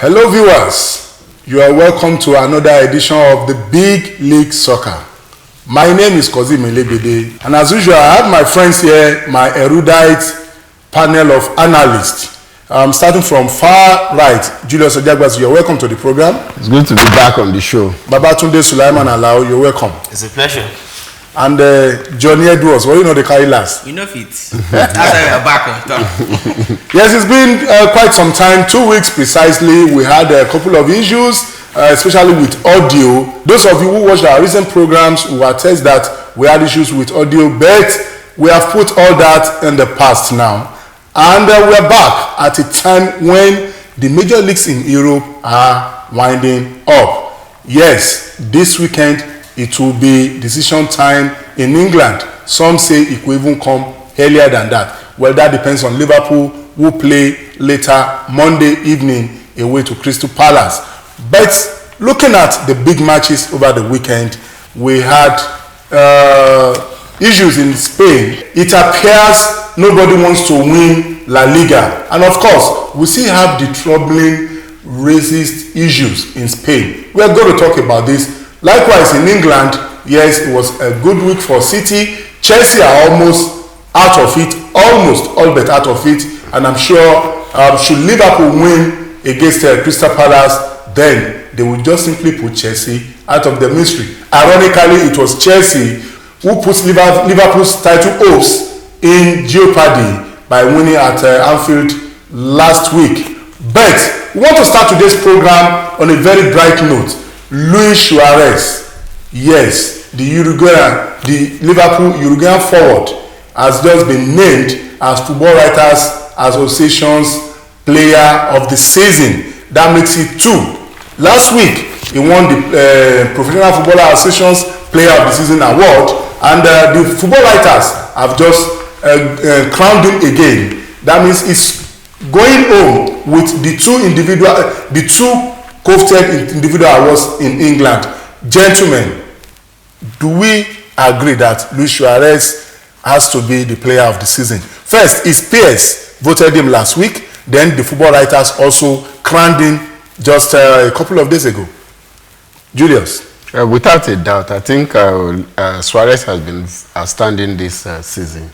Hello viewers, you are welcome to another edition of the Big League Soccer. My name is Kozim Elegbede, and as usual I have my friends here, my erudite panel of analysts. Starting from far right, Julius Ojagbasi, you're welcome to the program. It's good to be back on the show. Babatunde Sulaiman Alao, you're welcome. It's a pleasure. And Johnny Edwards, what do you know the carry last? You know fit. That's why we are back on top. Yes, it's been quite some time, 2 weeks precisely. We had a couple of issues, especially with audio. Those of you who watched our recent programs will attest that we had issues with audio, but we have put all that in the past now. And we're back at a time when the major leagues in Europe are winding up. Yes, this weekend it will be decision time in England. Some say it will even come earlier than that. Well, that depends on Liverpool, who play later Monday evening away to Crystal Palace. But looking at the big matches over the weekend, we had issues in Spain. It appears nobody wants to win La Liga. And of course, we still have the troubling racist issues in Spain. We are going to talk about this. Likewise, in England, yes, it was a good week for City. Chelsea are almost out of it, almost all but out of it. And I'm sure should Liverpool win against Crystal Palace, then they will just simply put Chelsea out of the mystery. Ironically, it was Chelsea who put Liverpool's title hopes in jeopardy by winning at Anfield last week. But we want to start today's program on a very bright note. Luis Suarez, yes, the Liverpool Uruguayan forward, has just been named as Football Writers Association's Player of the Season. That makes it 2. Last week, he won the Professional Footballer Association's Player of the Season award, and the Football Writers have just crowned him again. That means he's going home with the two coveted individual awards in England. Gentlemen, do we agree that Luis Suarez has to be the player of the season? First, his peers voted him last week. Then the Football Writers also crowned him just a couple of days ago. Julius? Without a doubt, I think Suarez has been outstanding this season.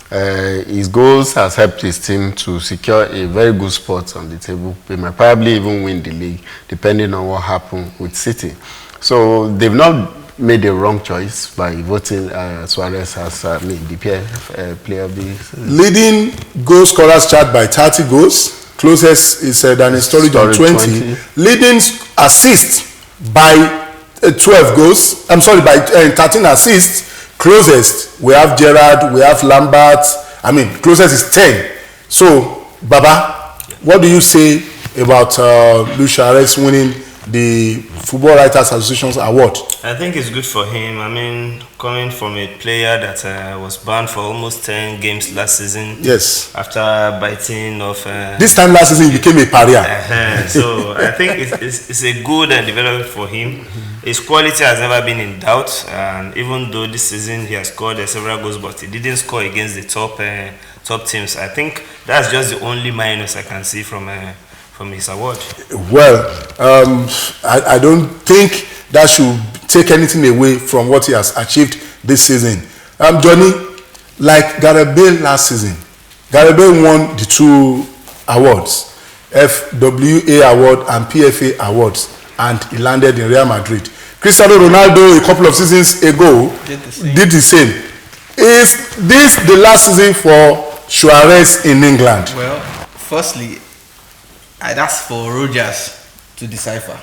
His goals has helped his team to secure a very good spot on the table. They might probably even win the league, depending on what happened with City. So they've not made the wrong choice by voting Suarez as the player of the season. Leading goal scorers chart by 30 goals. Closest is Daniel Sturridge on 20. Leading assists by 12 goals. I'm sorry, by 13 assists. Closest, we have Gerrard, we have Lambert. I mean, closest is 10. So, Baba, what do you say about Luis Suarez winning the Football Writers Association's award? I think it's good for him. I mean, coming from a player that was banned for almost 10 games last season. Yes. After biting off. This time last season, he became a pariah. So, I think it's a good development for him. His quality has never been in doubt, and even though this season he has scored several goals, but he didn't score against the top teams. I think that's just the only minus I can see from his award. Well, I don't think that should take anything away from what he has achieved this season. Johnny, like Gareth Bale last season, Gareth Bale won the 2 awards, FWA award and PFA awards, and he landed in Real Madrid. Cristiano Ronaldo, a couple of seasons ago, did the same. Is this the last season for Suarez in England? Well, firstly, that's for Rodgers to decipher.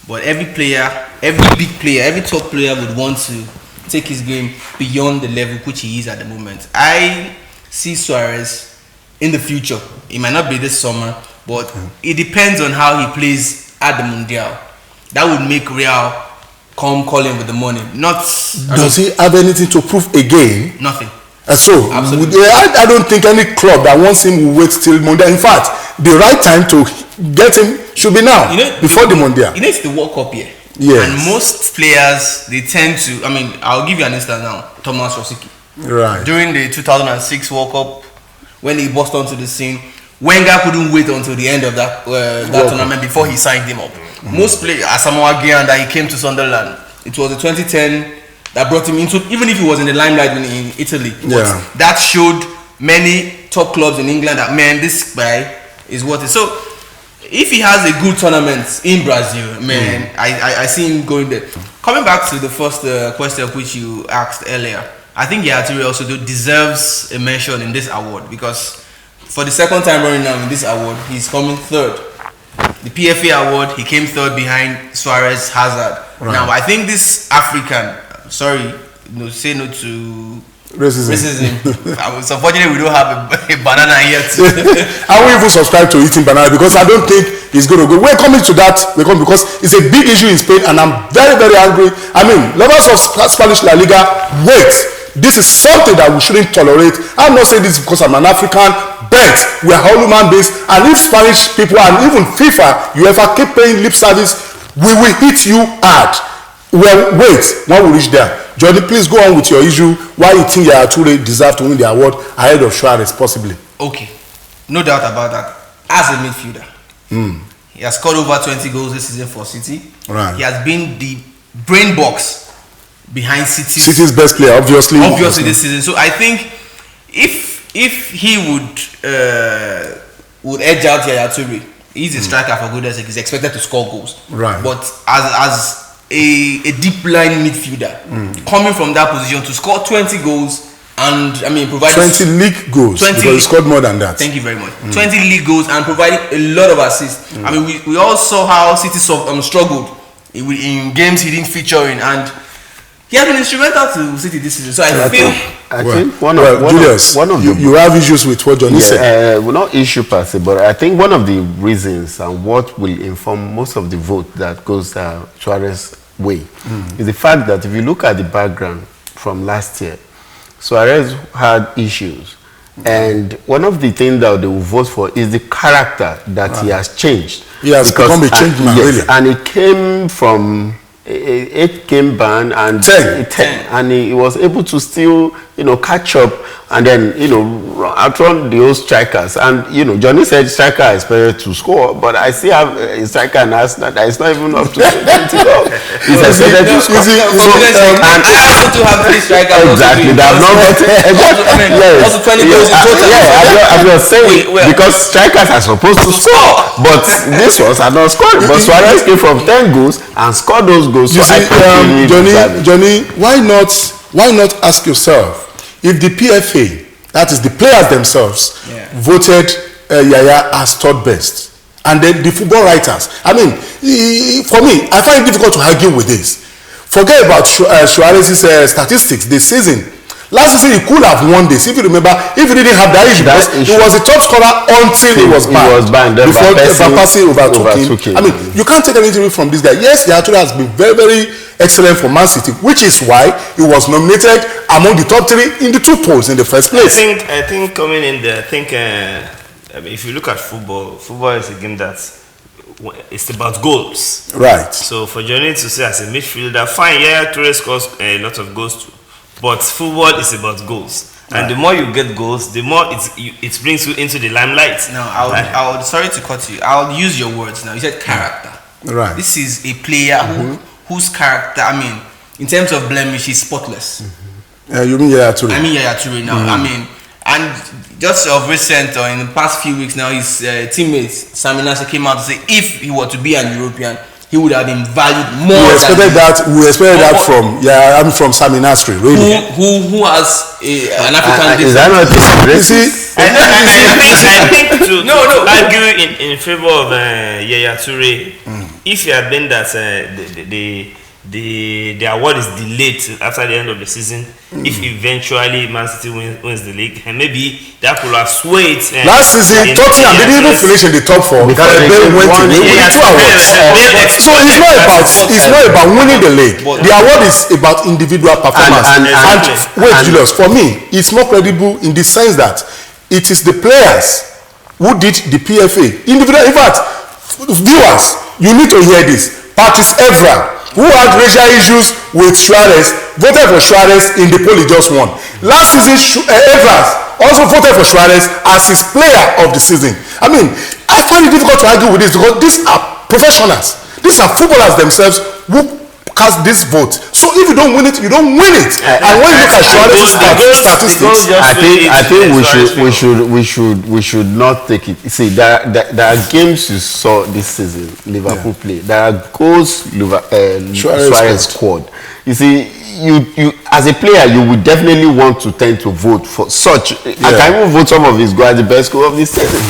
But every player, every big player, every top player would want to take his game beyond the level which he is at the moment. I see Suarez in the future. It might not be this summer, but it depends on how he plays at the Mundial. That would make Real come calling with the money. Does he have anything to prove again? Nothing. So I don't think any club that wants him will wait till Mondial. In fact, the right time to get him should be now, before the Mondial. It's the World Cup year. Yes. And most players, they tend to, I'll give you an instance now. Thomas Rosicky. Right. During the 2006 World Cup, when he burst onto the scene, Wenger couldn't wait until the end of that tournament before he signed him up. Most players, Asamoah Gyan, that he came to Sunderland, it was the 2010 that brought him into, even if he was in the limelight in Italy. But that showed many top clubs in England that, man, this guy is worth it. So if he has a good tournament in Brazil, man, I see him going there. Coming back to the first question which you asked earlier, I think Yaya Toure also deserves a mention in this award, because for the second time running now in this award, he's coming third. The PFA award, he came third behind Suarez, Hazard. Right. Now, I think this African, say no to racism. It's unfortunate we don't have a banana yet. I won't even subscribe to eating banana, because I don't think it's going to go. We're coming to that, because it's a big issue in Spain, and I'm very, very angry. I mean, lovers of Spanish La Liga, wait. This is something that we shouldn't tolerate. I'm not saying this because I'm an African, but we are all human beings, and if Spanish people and even FIFA, UEFA keep paying lip service, we will hit you hard. Well, wait, when we reach there. Johnny, please go on with your issue. Why you think Yaya Toure deserves to win the award ahead of Suarez, possibly? Okay, no doubt about that. As a midfielder, he has scored over 20 goals this season for City. Right. He has been the brain box behind City's best player, obviously this season. So I think if he would edge out Yaya Toure, he's a striker for goodness sake. He's expected to score goals. Right. But as a deep line midfielder, coming from that position to score 20 goals and providing 20 league goals, because he scored more than that. Thank you very much. 20 league goals and providing a lot of assists. I mean, we all saw how City struggled in games he didn't feature in, and he has been instrumental to City this season. So I think one of you have issues with what Johnny said. Well, not issue per se, but I think one of the reasons and what will inform most of the vote that goes Suarez's way is the fact that if you look at the background from last year, Suarez had issues, and one of the things that they will vote for is the character that he has changed. He has become a changed man, really. And it came from 8 game ban and 10, and he was able to still catch up, and then outrun the old strikers. And Johnny said striker is expected to score, but I still have a striker in Arsenal that is not even up to 20 goals. He's expected to score. And I have to have 3 strikers. Exactly, they have not got also 20 goals in total. I'm just saying, because strikers are supposed to score, but this ones are not scoring. But Suarez came from 10 goals and scored those goals. You see, Johnny, why not ask yourself if the PFA, that is the players themselves, voted Yaya as third best, and then the football writers. I mean, for me, I find it difficult to argue with this. Forget about Suarez's statistics this season. Last season he could have won this, if you remember, if he didn't have that issue. He was the top scorer until he was banned. Before Van Persie overtook him. I mean, you can't take anything away from this guy. Yes, Yaya Toure has been very, very excellent for Man City, which is why he was nominated among the top 3 in the 2 polls in the first place. I think coming in there, if you look at football is a game that it's about goals. Right. So for Johnny to say as a midfielder, fine, Yaya Toure scores a lot of goals too. But football is about goals, and the more you get goals, the more it brings you into the limelight. Now, I would sorry to cut you. I'll use your words now. You said character. Right. This is a player whose character, in terms of blemish, is spotless. You mean Yaya Toure? I mean Yaya Toure now. And just of recent, or in the past few weeks now, his teammates Sami Nasri came out to say if he were to be an European, he would have been valued more. We expected that from Sami Nasri, really. Who has an African is that not I think to argue in favor of Yaya Toure, if you had been that the award is delayed after the end of the season, if eventually Man City wins the league, and maybe that could have swayed. Last season, Tottenham didn't even finish in the top 4. Gareth Bale went to win 2 awards. So it's not about winning the league. The award is about individual performance. And wait, Julius, for me, it's more credible in the sense that it is the players who did the PFA. Individual, in fact, viewers, you need to hear this. Patrice Evra, who had racial issues with Suarez, voted for Suarez in the poll he just won. Last season, Evra also voted for Suarez as his player of the season. I mean, I find it difficult to argue with this because these are professionals. These are footballers themselves who cast this vote. So if you don't win it, you don't win it. And when you look at Suarez's statistics, we should not take it. See, there are games you saw this season Liverpool play. There are goals Suarez scored. You see, you as a player, you would definitely want to tend to vote for such. I can even vote some of his goals as the best goal of this season.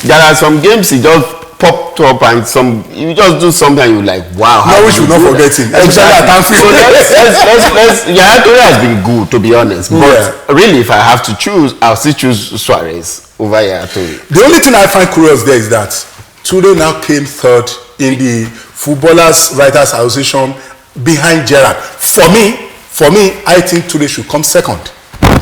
There are some games he just popped up and you just do something and you're like, wow. No, we should not forget him. Exactly. So let's Toure has been good, to be honest. But really, if I have to choose, I'll still choose Suarez over Toure. The only thing I find curious there is that Toure now came third in the Footballers Writers Association behind Gerrard. For me, I think Toure should come second.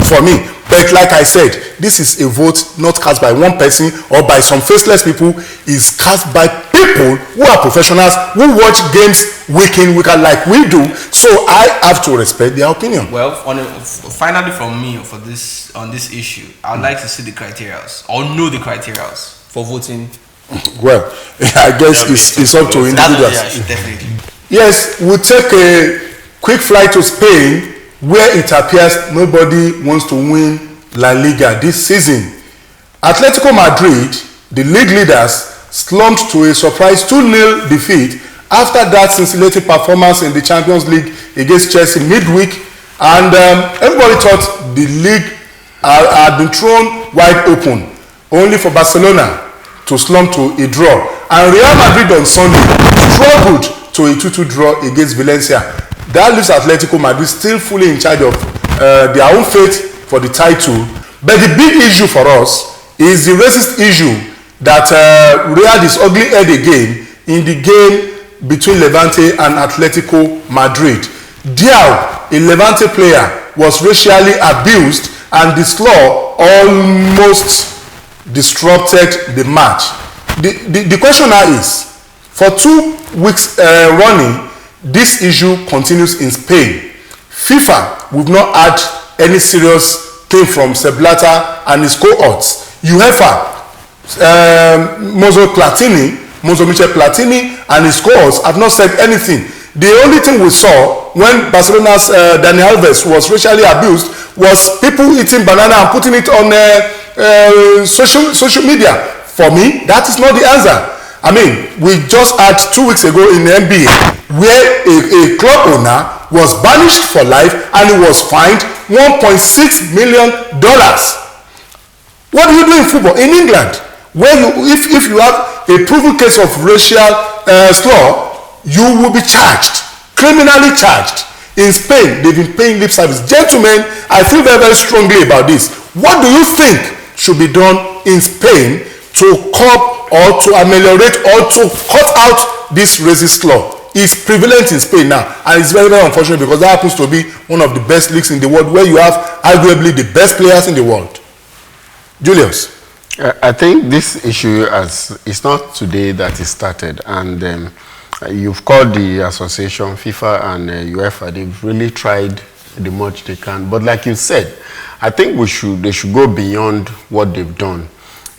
For me. But like I said, this is a vote not cast by one person or by some faceless people. It's cast by people who are professionals, who watch games week in, week out like we do. So I have to respect their opinion. Well, finally from me on this issue, I'd like to see the criteria or know the criteria for voting. Well, I guess it's up to individuals. Yeah, definitely. Yes, we'll take a quick flight to Spain, where it appears nobody wants to win La Liga this season. Atletico Madrid, the league leaders, slumped to a surprise 2-0 defeat after that scintillating performance in the Champions League against Chelsea midweek, and everybody thought the league had been thrown wide open, only for Barcelona to slump to a draw. And Real Madrid on Sunday struggled to a 2-2 draw against Valencia. That leaves Atletico Madrid still fully in charge of their own fate for the title. But the big issue for us is the racist issue that reared its ugly head again in the game between Levante and Atletico Madrid. Diao, a Levante player, was racially abused, and the slaw almost disrupted the match. The question now is, for 2 weeks running, this issue continues in Spain. FIFA, we've not had any serious thing from Sepp Blatter and his cohorts. UEFA, Mozzo Michel Platini and his cohorts have not said anything. The only thing we saw when Barcelona's Dani Alves was racially abused was people eating banana and putting it on social media. For me, that is not the answer. I mean, we just had 2 weeks ago in the NBA where a club owner was banished for life and he was fined $1.6 million. What do you do in football? In England, where if you have a proven case of racial slur, you will be charged, criminally charged. In Spain, they've been paying lip service. Gentlemen, I feel very, very strongly about this. What do you think should be done in Spain to curb or to ameliorate or to cut out this racist law? It's prevalent in Spain now, and it's very, very unfortunate because that happens to be one of the best leagues in the world, where you have arguably the best players in the world. Julius? I think this issue it's not today that it started, and you've called the association, FIFA and UEFA. They've really tried the much they can, but like you said, I think they should go beyond what they've done.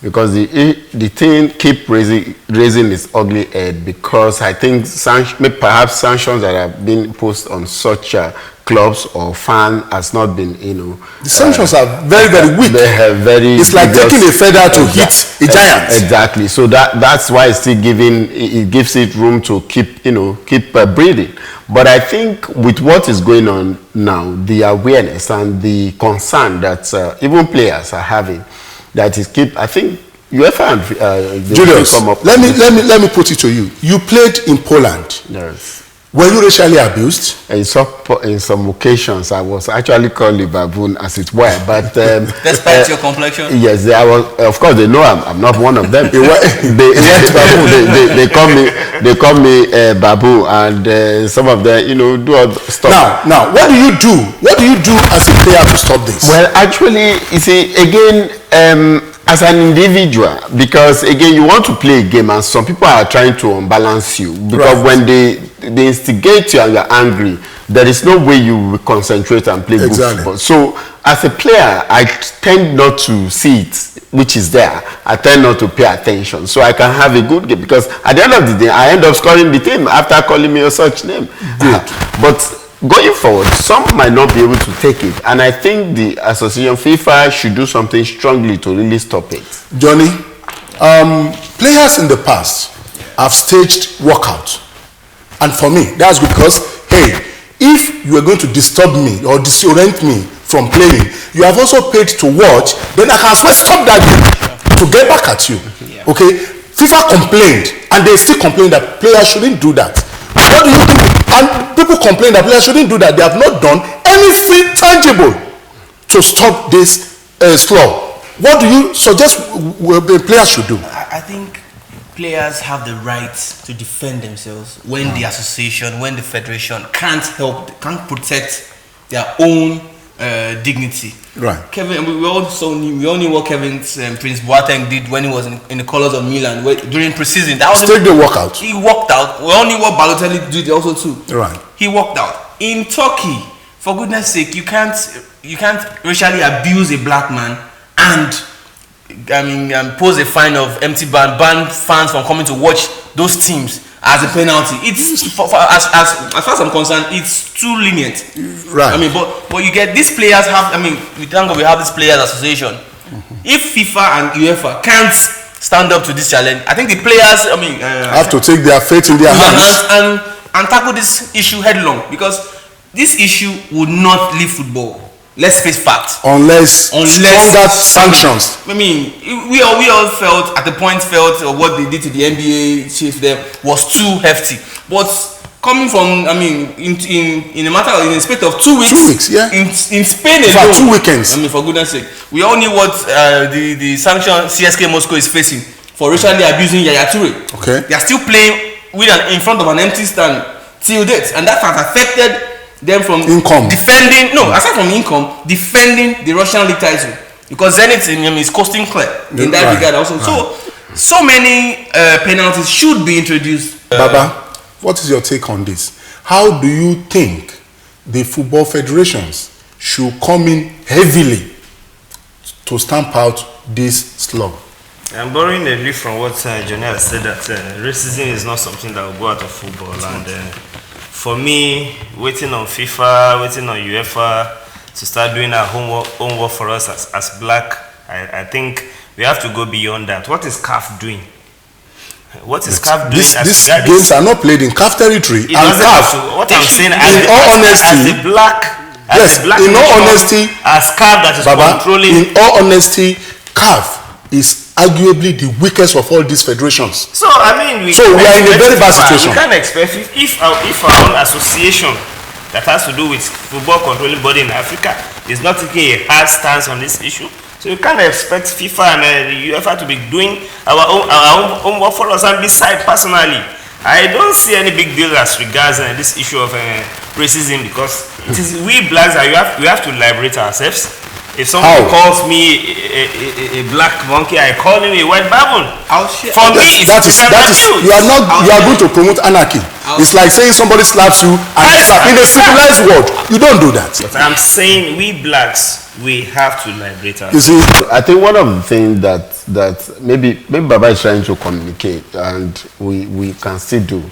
Because the thing keep raising its ugly head, because I think perhaps sanctions that have been imposed on such clubs or fans has not been, the sanctions are very, very weak. They have it's like taking a feather to hit a giant. Exactly. So that's why it's still gives it room to keep breathing. But I think with what is going on now, the awareness and the concern that even players are having, that is I think UEFA and Julius, let me put it to you. You played in Poland. Yes. Were you racially abused? In some occasions, I was actually called a baboon, as it were. But despite your complexion, yes, I was. Of course, they know I'm not one of them. they call me baboon, and some of them, do all stuff. Now, what do you do? What do you do as a player to stop this? Well, actually, you see, again, as an individual, because again, you want to play a game, and some people are trying to unbalance you, because when they instigate you and you're angry, there is no way you will concentrate and play good football. So as a player, I tend not to see it, which is there. I tend not to pay attention, so I can have a good game, because at the end of the day, I end up scoring the team after calling me a such name. But going forward, some might not be able to take it, and I think the association FIFA should do something strongly to really stop it. Johnny, players in the past have staged workout, and for me, that's good, because hey, if you are going to disturb me or disorient me from playing, you have also paid to watch, then I can as well stop that game to get back at you. Yeah. Okay, FIFA complained, and they still complain that players shouldn't do that. What do you think? And people complain that players shouldn't do that. They have not done anything tangible to stop this slur. What do you suggest players should do? I think players have the right to defend themselves when the association, when the federation can't protect their own dignity. Right. Kevin, we all knew what Kevin's Prince Boateng did when he was in the colours of Milan during pre-season. That was Take the workout. He walked out. We all knew what Balotelli did also too. Right. He walked out. In Turkey, for goodness sake, you can't racially abuse a black man and pose a fine of empty ban fans from coming to watch those teams as a penalty. It's as far as I'm concerned, it's too lenient. Right. But you get these players have. We thank God we have this players association. If FIFA and UEFA can't stand up to this challenge, I think the players have to take their fate in their hands and tackle this issue headlong, because this issue would not leave football. Let's face facts. Unless stronger sanctions. We all felt what they did to the NBA chief there was too hefty. But coming from, in a matter of in a space of 2 weeks. 2 weeks, yeah. In Spain for alone, 2 weekends. For goodness sake, we all knew what the sanction CSK Moscow is facing for racially abusing Yaya Toure. Okay. They are still playing in front of an empty stand till date, and that has affected them from income defending aside from income, defending the Russian league title, because Zenit is costing clear in that regard also. So many penalties should be introduced. Baba, what is your take on this? How do you think the football federations should come in heavily to stamp out this slur? I'm borrowing a leaf from what Johnny has said, that racism is not something that will go out of football. And for me, waiting on FIFA, waiting on UEFA to start doing our homework for us as black, I think we have to go beyond that. What is CAF doing? What is CAF doing? These games are not played in CAF territory. And CAF, what I'm saying, in all honesty, as CAF that is controlling. In all honesty, CAF is arguably the weakest of all these federations. So we are in a very bad situation. We can't expect if our own association that has to do with football controlling body in Africa is not taking a hard stance on this issue. So you can't expect FIFA and the UEFA to be doing our own work for us. And besides, personally, I don't see any big deal as regards this issue of racism, because it is we blacks that we have to liberate ourselves. If somebody calls me a black monkey, I call him a white baboon. For me, that is you are going to promote anarchy. It's like saying somebody slaps you and in a civilized world, you don't do that. But I'm saying we blacks, we have to liberate ourselves. You see, I think one of the things that maybe Baba is trying to communicate, and we can still do,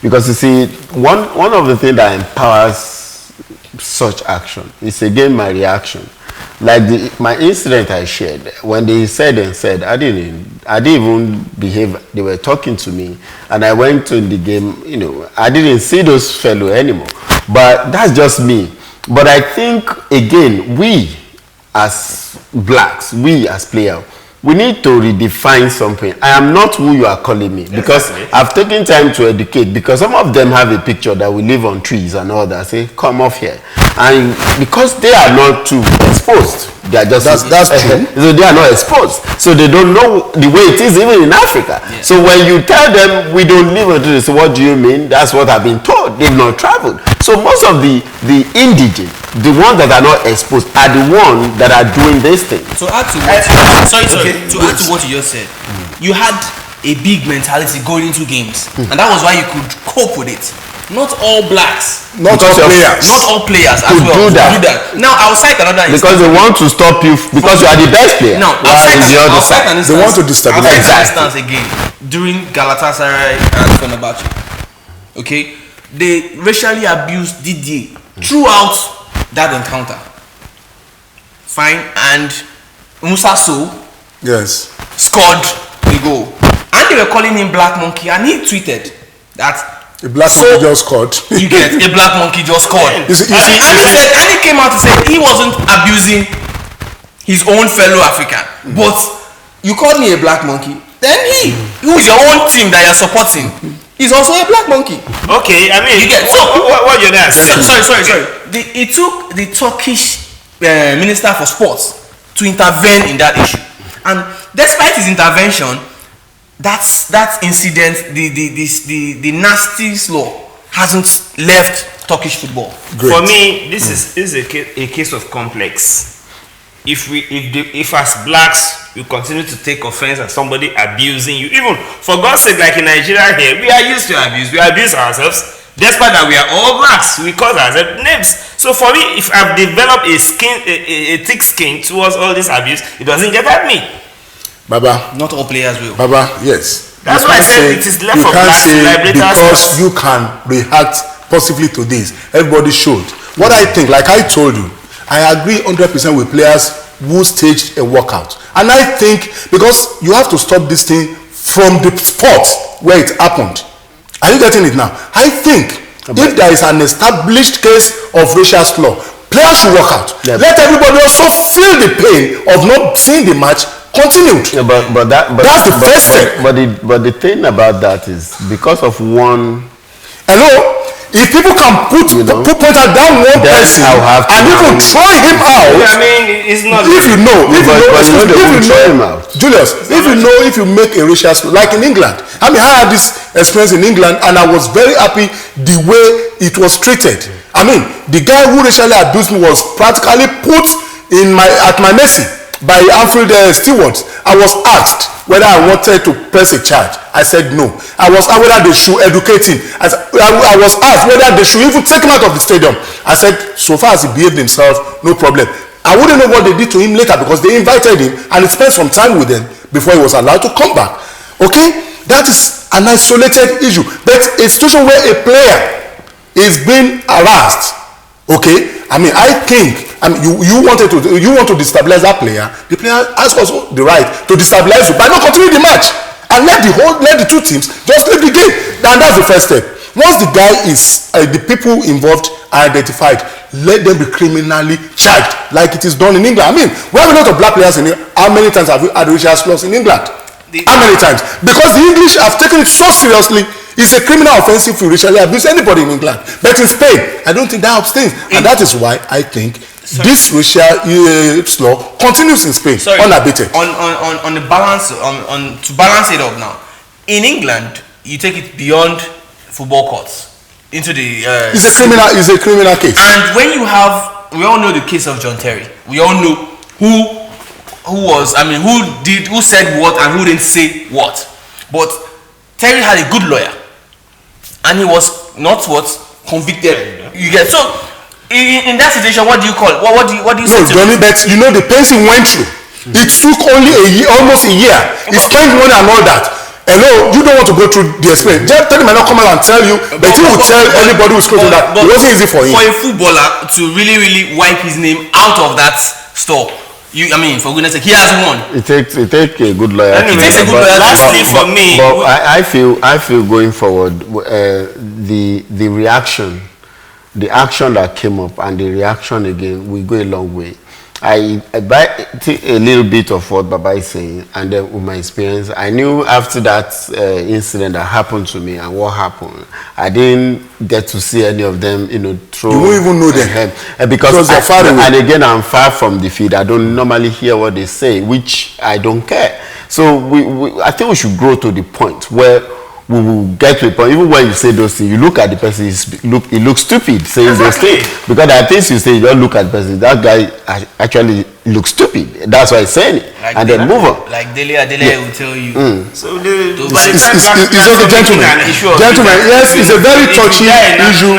because you see, one of the things that empowers such action is again my reaction. Like my incident I shared, when they said, I didn't even behave. They were talking to me, and I went to the game. I didn't see those fellow anymore. But that's just me. But I think again, we as blacks, we as players, we need to redefine something. I am not who you are calling me, because I've taken time to educate, because some of them have a picture that we live on trees and all that. Say, come off here. And because they are not too exposed, they are just that's true. So they are not exposed, so they don't know the way it is even in Africa. Yeah. So when you tell them we don't live on trees, so what do you mean? That's what I've been told. They've not traveled. So most of the indigent, the ones that are not exposed, are the ones that are doing this thing. To add to what you just said, you had a big mentality going into games, and that was why you could cope with it. not all blacks. Not all players. Not all players as Could well. do that. Now I'll cite another instance. Because they want to stop you because you are the best player. Now I'll cite an instance. They want to destabilize. I'll cite an instance again during Galatasaray and Fenerbahce. Okay, they racially abused Didier throughout that encounter. Fine, and Musa Sow scored the goal, and they were calling him Black Monkey, and he tweeted that a black monkey just scored. You get a black monkey just scored. And he came out to say he wasn't abusing his own fellow African, but you called me a black monkey. Then who is your own team that you're supporting, is also a black monkey. Okay, I mean, you get what you're there? Sorry. It took the Turkish Minister for Sports to intervene in that issue, and despite his intervention, that incident, the nasty law hasn't left Turkish football. Great. For me, this is a case of complex. If as blacks you continue to take offense at somebody abusing you, even for God's sake, like in Nigeria here, we are used to abuse. We abuse ourselves. Despite that we are all blacks, we call ourselves names. So for me, if I've developed a thick skin towards all this abuse, it doesn't get at me. Baba. Not all players will. Baba, yes. That's why I said it is left for blacks to liberate ourselves. Because you can react positively to this. Everybody should. What I think, like I told you, I agree 100% with players who staged a walkout. And I think because you have to stop this thing from the spot where it happened. Are you getting it now? I think if there is an established case of racial slur, players should walk out. Yeah. Let everybody also feel the pain of not seeing the match continued. Yeah, but that's the first step. But the thing about that is because of one. Hello. If people can put out down one person and even throw him out, I mean, it's not. If you know, Julius, if you make a racial slur, like in England, I mean, I had this experience in England, and I was very happy the way it was treated. I mean, the guy who racially abused me was practically put at my mercy by Anfield stewards. I was asked whether I wanted to press a charge. I said no. I was asked whether they should educate him. I was asked whether they should even take him out of the stadium. I said, so far as he behaved himself, no problem. I wouldn't know what they did to him later because they invited him and he spent some time with them before he was allowed to come back. Okay? That is an isolated issue. But a situation where a player is being harassed, okay? I mean, I think you want to destabilize that player. The player has also the right to destabilize you by not continuing the match and let the two teams just leave the game. And that's the first step. Once the guy is the people involved are identified, let them be criminally charged like it is done in England. I mean, we have a lot of black players in here. How many times have we had racial slurs in England? How many times? Because the English have taken it so seriously. It's a criminal offense if you racially abuse anybody in England. But in Spain, I don't think that abstains. And that is why I think this racial slur continues in Spain unabated. On the balance, to balance it up now, in England, you take it beyond football courts into the. It's a criminal case. And when you have, we all know the case of John Terry. We all know who said what and who didn't say what. But Terry had a good lawyer, and he was not convicted. You get so. In that situation, what do you call? What do you say? No, Johnny, but you know the pains he went through. It took only almost a year. He spent money and all that. Hello, you don't want to go through the experience. Just tell him I not come out and tell you, but he will tell anybody who's close to that. It wasn't easy for him. For a footballer to really wipe his name out of that store. For goodness sake, he has won. It takes a good lawyer. It takes a good lawyer. Lastly, for me, but I feel going forward, the reaction. The action that came up and the reaction again will go a long way. I buy a little bit of what Baba is saying, and then with my experience, I knew after that incident that happened to me and what happened, I didn't get to see any of them, throw. You won't even know them because they're far away. And again, I'm far from the field. I don't normally hear what they say, which I don't care. So I think we should grow to the point where we will get to a point. Even when you say those things, you look at the person, he looks stupid saying those things. Because there are things you say, you don't look at the person. That guy actually look stupid. That's why he's saying it. Like And then move on. Like Dele will tell you. So the It's okay, gentlemen. Gentlemen, yes, it's a very touchy issue.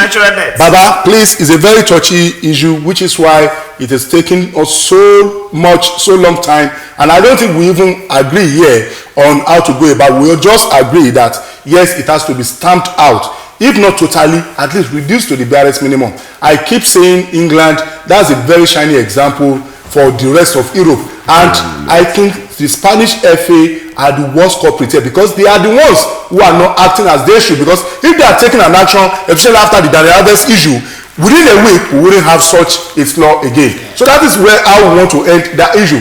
Baba, please, it's a very touchy issue, which is why it has taken us so long time, and I don't think we even agree here on how to go about. We'll just agree that yes, it has to be stamped out. If not totally, at least reduced to the barest minimum. I keep saying England, that's a very shiny example for the rest of Europe. And I think the Spanish FA are the worst culprits here, because they are the ones who are not acting as they should. Because if they are taking an action, especially after the Daniel Alves issue, within a week we wouldn't have such a flaw again. So that is where I want to end that issue.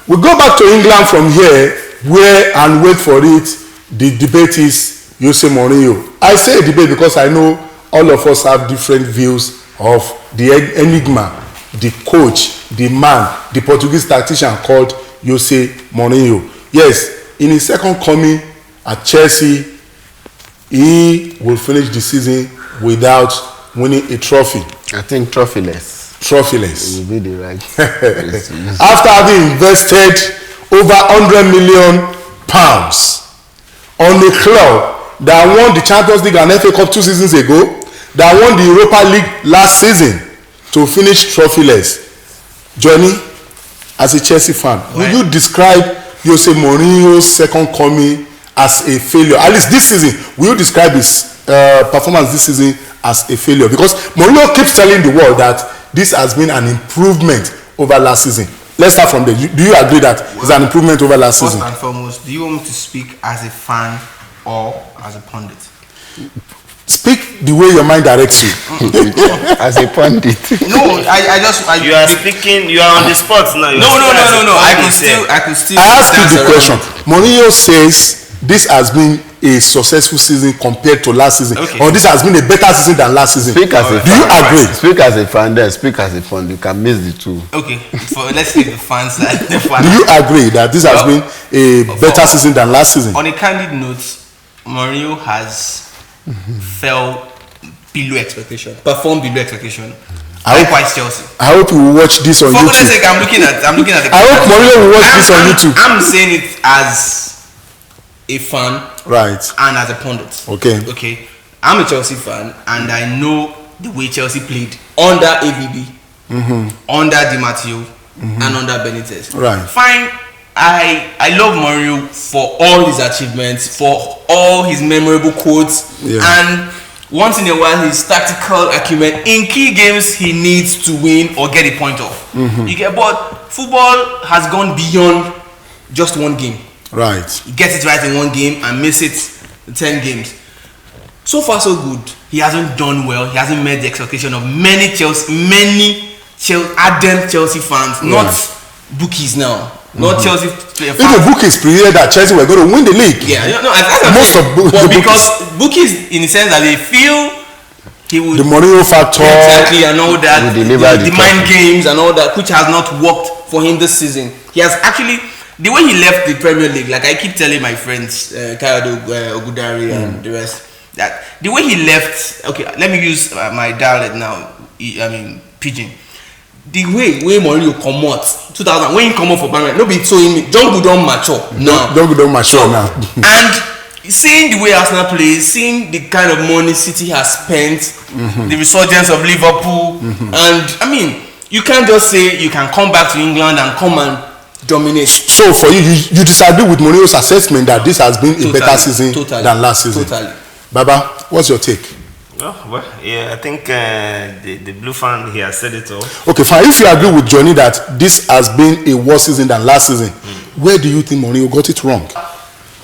We go back to England from here, where, and wait for it, the debate is Jose Mourinho. I say a debate because I know all of us have different views of the enigma, the coach, the man, the Portuguese tactician called Jose Mourinho. Yes, in his second coming at Chelsea, he will finish the season without winning a trophy. I think trophyless. Trophyless. It will be the right. After having invested over £100 million on a club that won the Champions League and FA Cup 2 seasons ago, that won the Europa League last season, to finish trophyless. Johnny, as a Chelsea fan, will you describe Jose Mourinho's second coming as a failure? At least this season, will you describe his performance this season as a failure? Because Mourinho keeps telling the world that this has been an improvement over last season. Let's start from there. Do you agree that it's an improvement over last season? First and foremost, do you want me to speak as a fan or as a pundit? Speak the way your mind directs you. As a pundit. No, you are speaking. You are on the spot now. No. I could still. I ask you the question. Mourinho says this has been a successful season compared to last season, or this has been a better season than last season. Speak as a fan. Do you agree? Speak as a fan, then speak as a fan. You can miss the two. Okay, let's leave the fans side. Do you agree that this has been a better season than last season? On a candid note, Mourinho has fell below expectation, performed below expectation. Likewise, Chelsea. I hope you will watch this on For YouTube. goodness sake, I'm looking at the. I hope Mourinho will watch this on YouTube. I'm saying it as a fan, right, and as a pundit. Okay. I'm a Chelsea fan, and I know the way Chelsea played under AVB, under Di Matteo, and under Benitez. Right. Fine. I love Mourinho for all his achievements, for all his memorable quotes, and once in a while his tactical acumen. In key games, he needs to win or get a point off. But football has gone beyond just one game. Right. He gets it right in one game and miss it in 10 games. So far, so good. He hasn't done well. He hasn't met the expectation of many ardent Chelsea fans, not bookies now. Not Chelsea fans. If the bookies predicted that Chelsea were going to win the league, most of but because bookies, in the sense that they feel he would, the Mourinho factor, exactly, and all that, the mind games and all that, which has not worked for him this season. He has actually, the way he left the Premier League, like I keep telling my friends, Kayode Ogudari and the rest, that the way he left. Okay, let me use my dialect now. I mean pidgin. The way Mourinho come out 2000, when he come out for Bayern, no be so him. Jungle don mature now. Jungle don mature now. And seeing the way Arsenal plays, seeing the kind of money City has spent, the resurgence of Liverpool, and I mean, you can't just say you can come back to England and come and dominate. So for you disagree with Mourinho's assessment that this has been a better season than last season? Totally. Baba, what's your take? I think the blue fan, he has said it all. Okay, fine. If you agree with Johnny that this has been a worse season than last season, where do you think Mourinho got it wrong?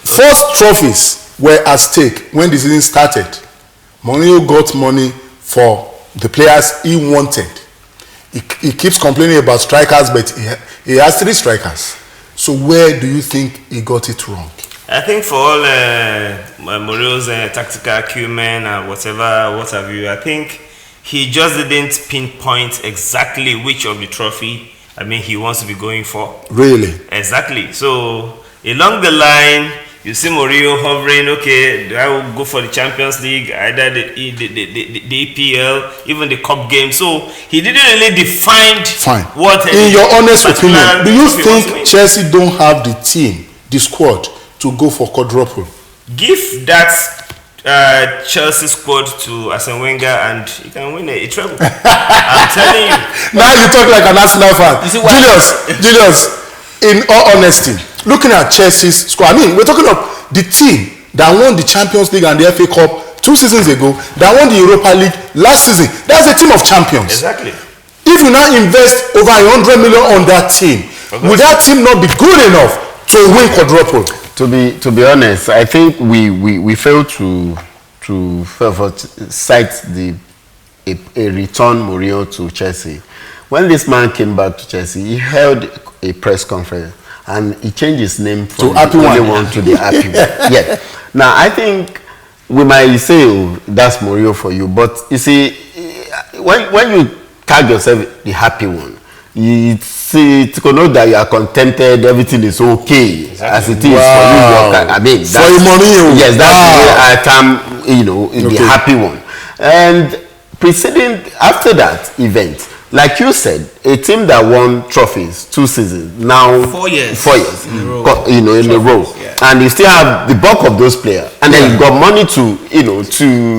First trophies were at stake when the season started. Mourinho got money for the players he wanted. He keeps complaining about strikers, but he has 3 strikers. So where do you think he got it wrong? I think for all Mourinho's tactical acumen and what have you, I think he just didn't pinpoint exactly which of the trophy he wants to be going for. Really? Exactly. So along the line, You see Mourinho hovering. Okay, I will go for the Champions League, either the EPL, even the Cup game. So he didn't really define what. In your honest opinion, do you think win. Chelsea don't have the team, the squad, to go for quadruple? Give that Chelsea squad to Arsene Wenger and he can win a treble. I'm telling you. Now you talk like an Arsenal fan. Julius, in all honesty, looking at Chelsea's squad, I mean, we're talking of the team that won the Champions League and the FA Cup 2 seasons ago, that won the Europa League last season. That's a team of champions. Exactly. If you now invest over 100 million on that team, will that team not be good enough to win quadruple? To be honest, I think we fail to cite a return Mourinho to Chelsea. When this man came back to Chelsea, he held a press conference and he changed his name from to Happy One to the Happy One. Yeah. Now I think we might say, oh, that's Mourinho for you, but you see, when you tag yourself the Happy One, it's to know that you are contented, everything is okay as it is for you. I mean, that's, for Mourinho. Yes, that's the way I term, the Happy One. And preceding after that event, like you said, a team that won trophies 2 seasons now, 4 years in a row, in a row, yeah. And you still have the bulk of those players, and then you've got money to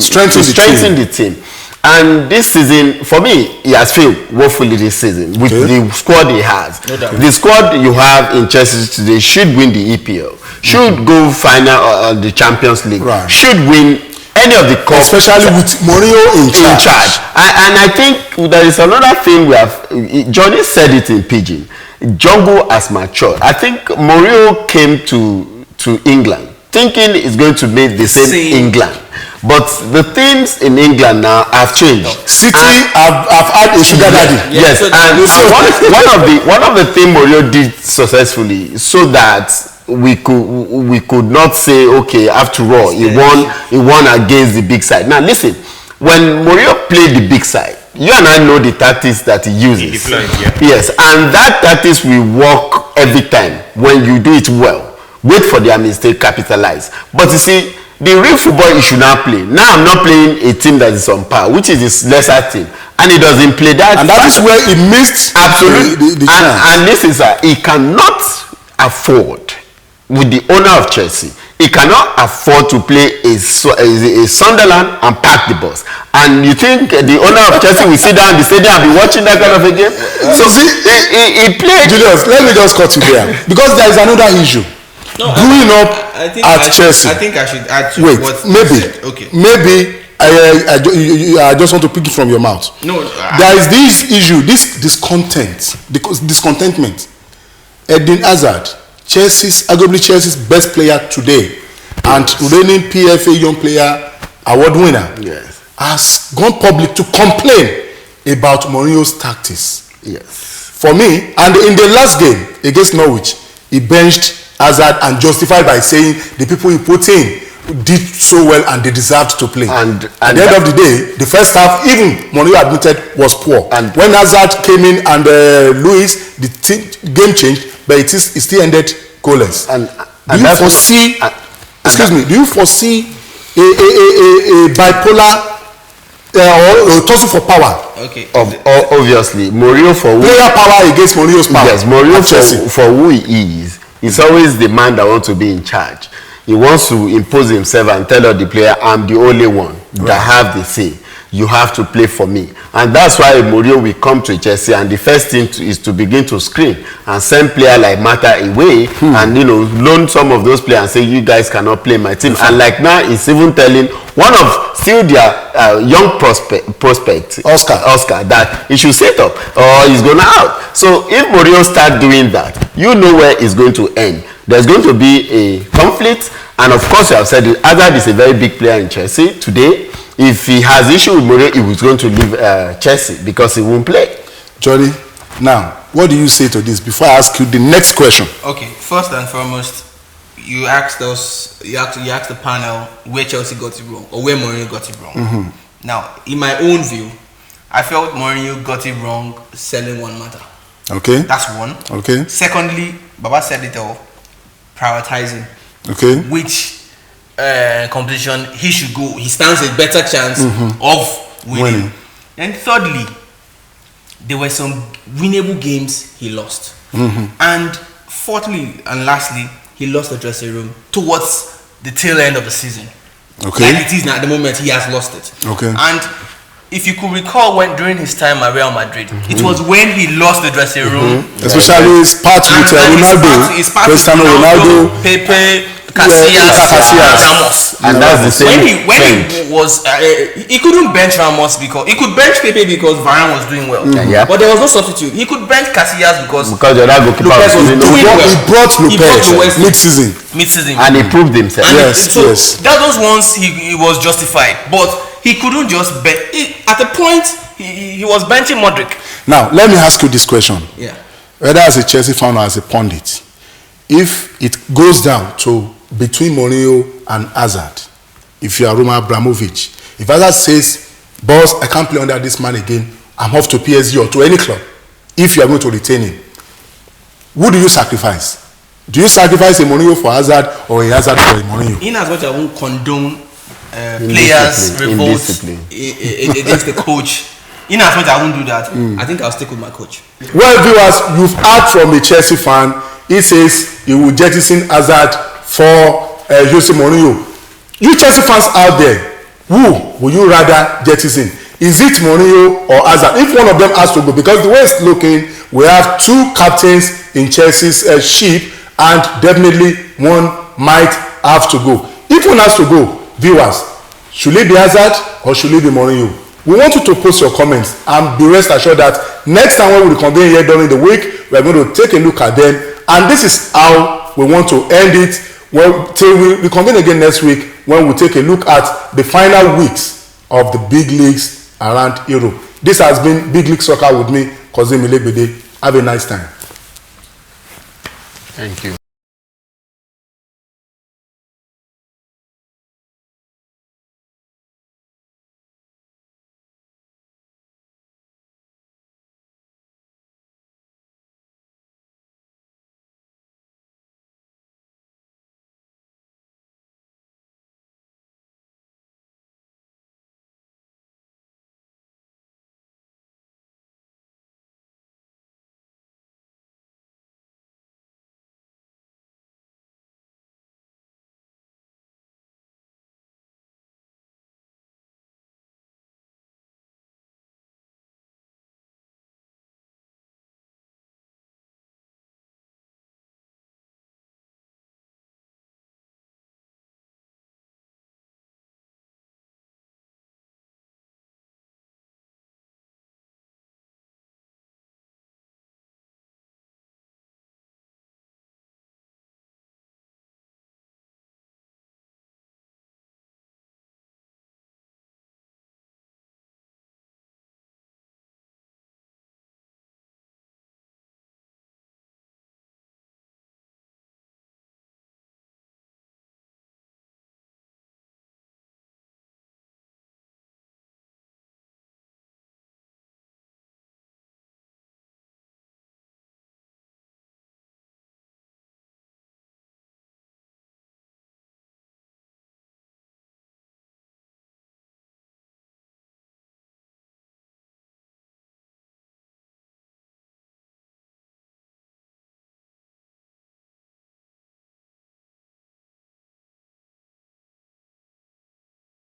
strengthen the team. And this season, for me, he has failed woefully this season with the squad he has. No doubt. The squad you have in Chelsea today should win the EPL, should go final on the Champions League, should win any of the cups, especially with Mourinho in charge. And I think there is another thing we have. Johnny said it in Pidgin. Jungle has matured. I think Mourinho came to England thinking it's going to make the same England. But the things in England now have changed. City have had a sugar daddy. Yes, and one of the things Mourinho did successfully, so that we could not say, okay, after all, he won against the big side. Now listen, when Mourinho played the big side, you and I know the tactics that he uses. He deployed, yeah. Yes, and that tactics will work every time when you do it well. Wait for their mistake, capitalize. But you see, the real football he should not play. Now I'm not playing a team that is on par, which is his lesser team, and he doesn't play that. And that is where he missed absolutely. And listen, sir, he cannot afford, with the owner of Chelsea, he cannot afford to play a Sunderland and park the bus. And you think the owner of Chelsea will sit down in the stadium and be watching that kind of a game? So see, he played. Julius, let me just cut you there, because there is another issue. Growing up at Chelsea. I think I should add to what maybe. you said. Okay. Maybe I just want to pick it from your mouth. No, there is this issue, this discontentment. Eden Hazard, arguably Chelsea's best player today, and reigning PFA Young Player Award winner, has gone public to complain about Mourinho's tactics. Yes. For me, and in the last game against Norwich, he benched Hazard and justified by saying the people he put in did so well and they deserved to play. And at the end of the day, the first half, even Mourinho admitted, was poor. And when Hazard came in and Luis, the game changed, but it still ended goalless. Do you foresee? Do you foresee a bipolar or tussle for power? Okay. Obviously, Mourinho for player power against Mourinho's power. Yes, Mourinho for who he is. He's always the man that wants to be in charge. He wants to impose himself and tell the player, I'm the only one that have the say. You have to play for me. And that's why Mourinho will come to Chelsea, and the first thing is to begin to screen and send players like Mata away and loan some of those players and say, you guys cannot play my team. And like now, he's even telling one of still their young prospect Oscar, that he should set up or he's going out. So if Mourinho start doing that, you know where it's going to end. There's going to be a conflict, and of course you have said it, Hazard is a very big player in Chelsea today. If he has issue with Mourinho, he was going to leave Chelsea because he won't play. Johnny, now, what do you say to this before I ask you the next question? Okay, first and foremost, you asked the panel where Chelsea got it wrong or where Mourinho got it wrong. Now, in my own view, I felt Mourinho got it wrong selling one matter. Okay. That's one. Okay. Secondly, Baba said it all, prioritizing. Okay. which competition he should go. He stands a better chance of winning. And thirdly, there were some winnable games he lost. And fourthly and lastly, he lost the dressing room towards the tail end of the season. Okay. Like it is now at the moment, he has lost it. Okay. And if you could recall when during his time at Real Madrid, it was when he lost the dressing room. Especially his part with Ronaldo, Cristiano Ronaldo, Pepe, Casillas, Ramos. And that's the same. When he was, he couldn't bench Ramos because he could bench Pepe because Varane was doing well. Yeah. But there was no substitute. He could bench Casillas because the other goalkeeper Lopez was doing well. he brought Lopez mid-season. Mid-season. and he proved himself. And Yes, so yes. that those ones he was justified, but he couldn't just bench. At the point he was benching Modric. Now, let me ask you this question. Yeah. Whether as a Chelsea fan or as a pundit, if it goes down to between Mourinho and Hazard, if you are Roman Abramovich, if Hazard says, boss, I can't play under this man again, I'm off to PSG or to any club, if you are going to retain him, who do you sacrifice? Do you sacrifice a Mourinho for Hazard or a Hazard for a Mourinho? In as much as I won't condone players' revolt against the coach, in as much as I won't do that, I think I'll stick with my coach. Well, viewers, you've heard from a Chelsea fan. He says he will jettison Hazard for Jose Mourinho. You Chelsea fans out there, who will you rather jettison? Is it Mourinho or Hazard? If one of them has to go, because the way it's looking, we have two captains in Chelsea's ship, and definitely one might have to go. If one has to go, viewers, should it be Hazard or should it be Mourinho? We want you to post your comments and be rest assured that next time when we reconvene here during the week, we are going to take a look at them, and this is how we want to end it. Well, till we reconvene again next week when we take a look at the final weeks of the big leagues around Europe. This has been Big League Soccer with me, Kozim Ilegbede. Have a nice time. Thank you.